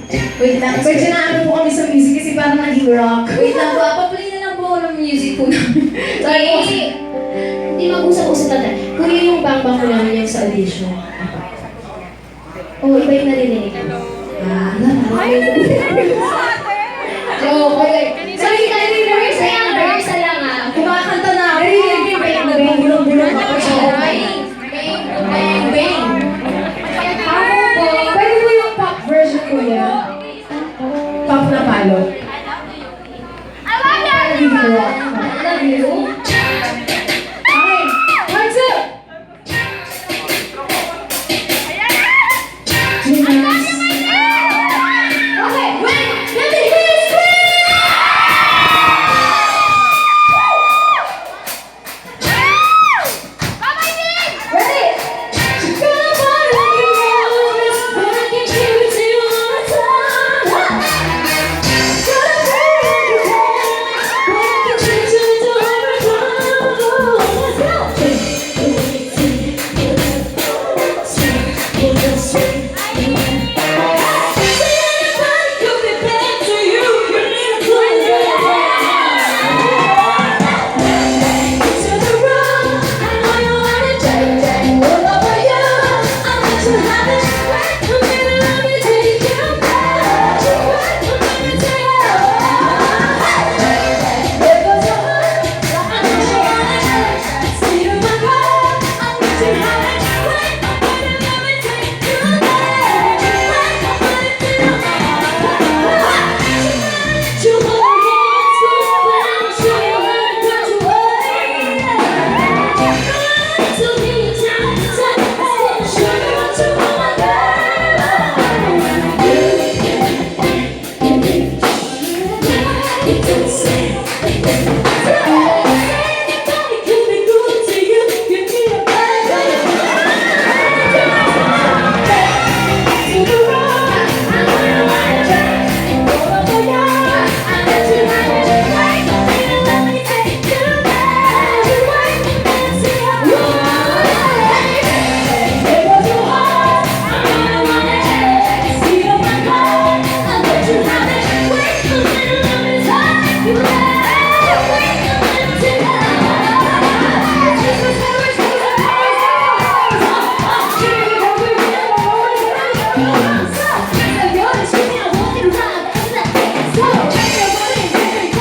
Wait lang, medyo naano po kami sa music kasi parang naging rock. Wait lang po, pa-play na lang po ako ng music po namin. Sorry, hindi mag-usap-usap natin. Kuya yung bang-bang ko namin yung sa audition. Oo, iba yung narinig. Joke, okay. Sorry, rehearse lang, rehearsal lang ah. Kumakanta na ako. Nagbubulong-bulong ako siya. Bang! Bang! Pwede mo yung pop version ko yan? Pop na palo. I love you! I love you. Okay, one, two! Okay, wait! Let me hear you scream! Ready? She's gonna find a girl that's gonna give it to you all the time.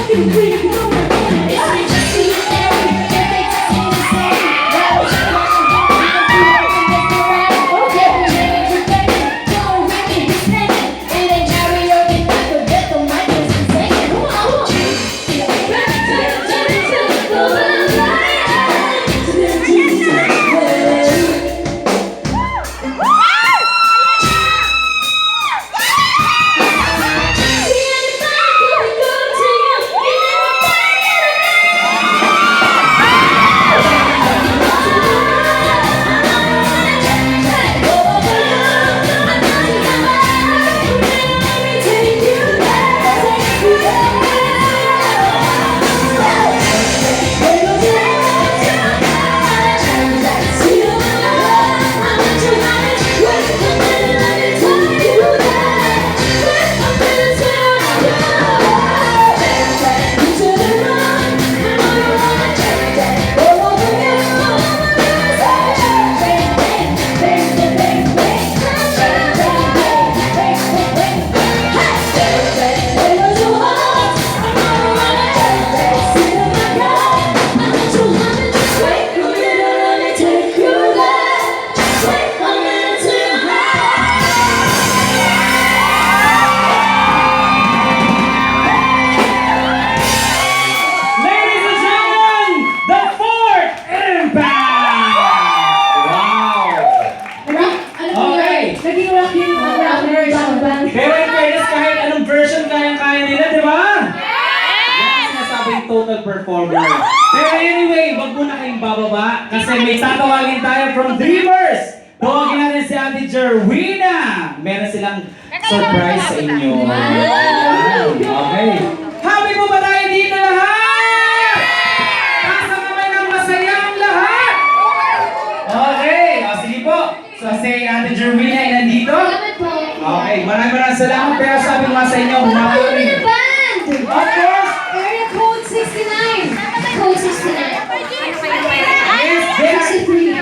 Gonna bring you down, gonna get you to overcome. Let's go! total performer. Pero anyway, wag muna kayong bababa kasi may tatawagin tayo from Dreamers. Tawagin natin si Ate Jerwina. Meron silang surprise sa inyo. Okay. Happy po ba tayo dito lahat? Taas ang kamay ng masaya ang lahat. Okay. O, sige po. So si Ate Jerwina ay nandito. Okay. maraming salamat. Kaya sabi ko nga sa inyo, Ano mga na band? Of course, Area code 69. Code 69. yes,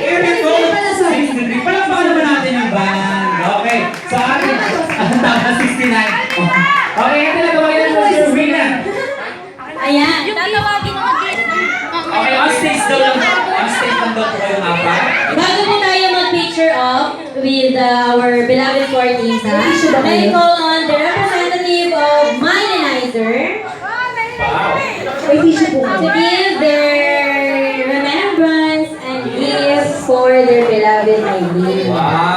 area code 63. Palakpakan naman natin yung band. Okay, so atin, tama 69. Okay, ito na tawagin mo si Rowena. Ayan. Okay, on stage daw lang. On stage lang daw po kayong apat. Bago po tayo mag-picture up with our beloved four teams, ha? May call on the representative of Minenizer Wow. May tissue po to kayo. give their remembrance and gift for their beloved Maylene. Wow.